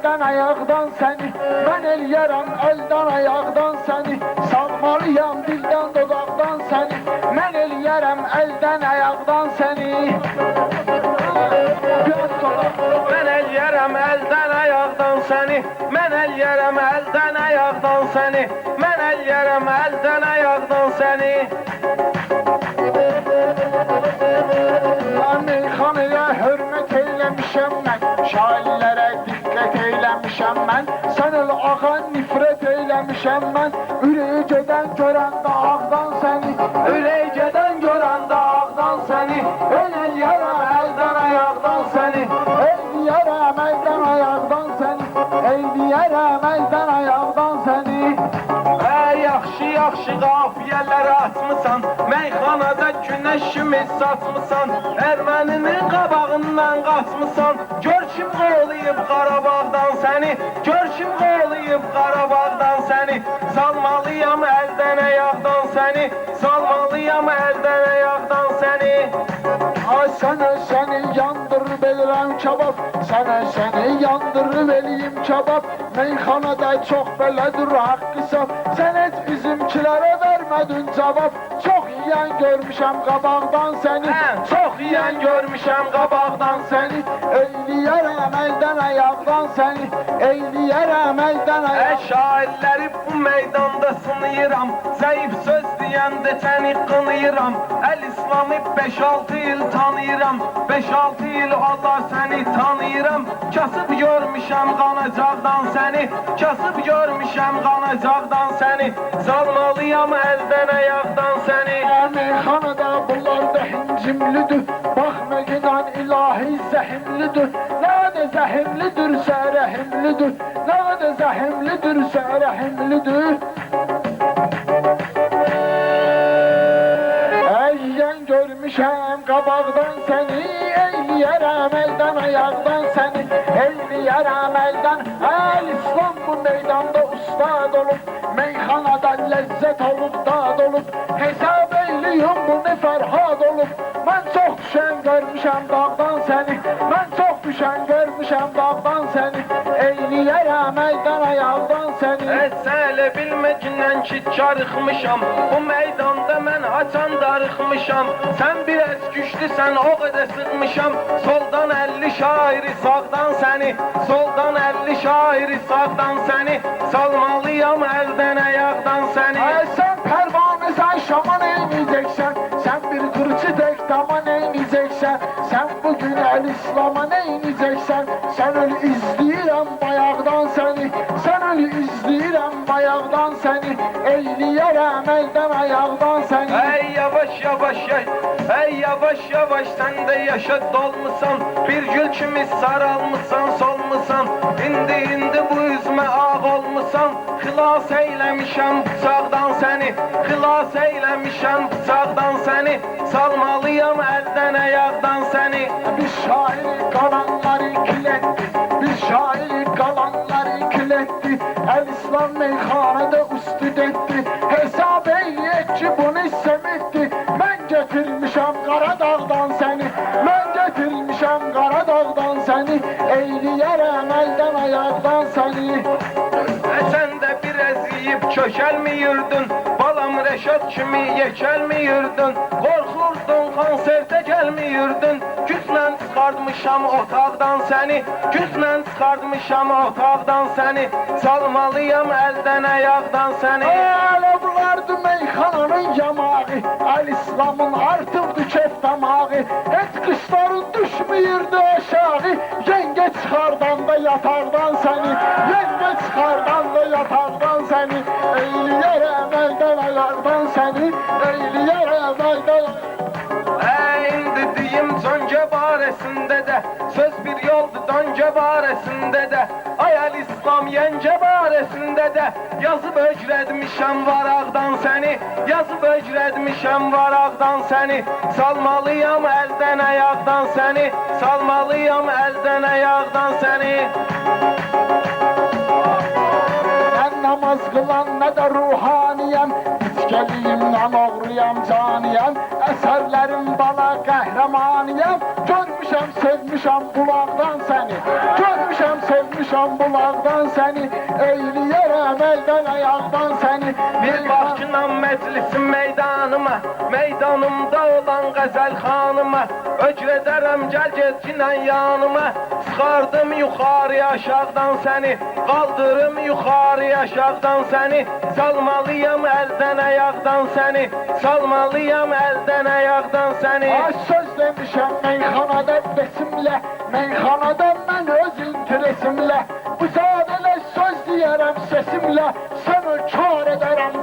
elden ayaqdan səni, mən eləyərəm əldən ayaqdan səni, salmalıyam dildən dodaqdan səni, mən eləyərəm əldən ayaqdan səni. Mən eləyərəm əldən ayaqdan səni, mən eləyərəm əldən ayaqdan səni, mən eləyərəm əldən ayaqdan səni. Meyxanaya hörmət eyləmişəm mən, şairlərə diqqət eyləmişəm mən, sən öl ağa nifrət eyləmişəm mən, ürəyi gedən görəndə ağdan səni, Ürək gedən görəndə ağdan səni, eləyərəm əldən ayaqdan səni, eləyərəm əldən ayaqdan səni, eləyərəm əldən ayaqdan səni. Yaxşı qafiyələr açmısan, meyxanada günəşimi saçmısan, Erməninin qabağından qaçmısan, gör kim qoğulayıb Qarabağdan səni, gör kim qoğulayıb Qarabağdan səni, salmalıyam əldən ayaqdan səni, salmalıyam əldən ayaqdan səni. Ay səni yandırıb eləyəm kebab, səni yandırıb eləyim kebab, meyxanada çox belədir haqqı saf, sən heç bizimkilərə vermədin cavab, çox yiyən görmüşəm qabaqdan səni, Çox yiyən görmüşəm qabaqdan səni, eyləyərəm əldən ayaqdan səni, eyləyərəm əldən ayaqdan. Şairləri bu meydanda sınıyıram, zəif söz deyəndə səni qınıyıram, Əl-İslamı 5-6 il tanıyıram, 5-6 il Allah səni tanıyıram, kasıb görmüşəm qanacaqdan səni, kasıb görmüşəm qanacaqdan səni, salmalıyam əldən ayaqdan səni. Meyxanada bunlar da hincimlidir, baxma gidən ilahi zəhimlidir, nə də zəhimlidirsə rəhimlidir, nə də zəhimlidirsə rəhimlidir. Əyyən görmüşəm qabaqdan səni, eyləyərəm əldən ayaqdan səni, eyləyərəm əldən. Əl-İslam bu meydanda ustad olub, meyxanada ləzzət olub, dad olub, hesab eyliyim bunu fərhad olub. Mən çox düşən görmüşəm dağdan səni, mən çox düşən görmüşəm dağdan səni, eyləyərəm əldən ayaqdan səni. Sən elə bilməcindən ki karıxmışam, bu meydanda mən açan darıxmışam, sən biraz güclüsən o qədər sıxmışam, soldan 50 şairi sağdan səni, soldan 50 şairi sağdan səni, salmalıyam əldən ayaqdan səni. Sən pərvanı sən şama neyniyeceksən, sən bir qırçı tek dama neyniyeceksən, sən bugün Əl-İslam'a neyniyeceksən, sən öyle izləyirəm bayaqdan səni, sən öyle izləyirəm bayaqdan səni, eyləyərəm əldən ayaqdan səni. Ey yavaş yavaş ey yavaş yavaş sən də yaşa dolmusan, bir gül kimi saralmışsan solmusan, indi bu üzmə ağ olmusan, xilas eyləmişəm bıçaqdan səni, xilas eyləmişəm bıçaqdan səni, salmalıyam əldən ayaqdan səni. Biz şair qalanları kilətti, biz şair qalanları kilətti, Əl-İslam meyxanada üstüd etdi, hesab eyləyək ki bunu istəməkdi. Mən getirmişəm Qaradağdan səni, mən getirmişəm Qaradağdan səni, eyləyərəm əldən ayaqdan səni. Sən də biraz yiyib kökəlmiyirdin, balam Rəşad kimi yekəlmiyirdin, qorxurdun konsertə gəlmiyirdin, güclə çıxartmışam otaqdan səni, güclə çıxartmışam otaqdan səni, salmalıyam əldən ayaqdan səni. Elə bulardı meyxananın yamağı, Əl-İslamın artırdı kef damağı, heç qışların düşmüyürdü aşağı, yengə çıxardanda yataqdan səni, yengə çıxardanda yataqdan səni, eyləyərəm əldən ayaqdan səni, eyləyərəm əldən. İndi deyim Cöngə barəsində də, söz bir yoldur Döngə barəsində də, ay Əl-İslam yengə barəsində də, yazıb öcrədmişəm varaqdan səni, yazıb öcrədmişəm varaqdan səni, salmalıyam əldən ayaqdan səni, salmalıyam əldən ayaqdan səni. Mən namaz qılan nə də ruhaniyəm, içkəliyimdən oğruyam caniyəm, əsərlərim bana qəhrəmaniyəm, görmüşəm Görmüşəm, sevmişəm bulaqdan səni. Görmüşəm, sevmişəm bulaqdan səni. Eyləyərəm əldən ayaqdan səni. Bir başına meclisin meydanıma, meydanımda olan qəzəl xanıma, öcrədərəm gəl getcinə yanıma, çıxardım yuxarı aşağıdan səni, qaldırım yuxarı aşağıdan səni, salmalıyam əldən ayaqdan səni, salmalıyam əldən ayaqdan səni. Ay söz demişəm meyxanada besimlə, meyxanada mən öz interesimlə, bu sadələ söz deyərəm sesimlə, səni kar edərəm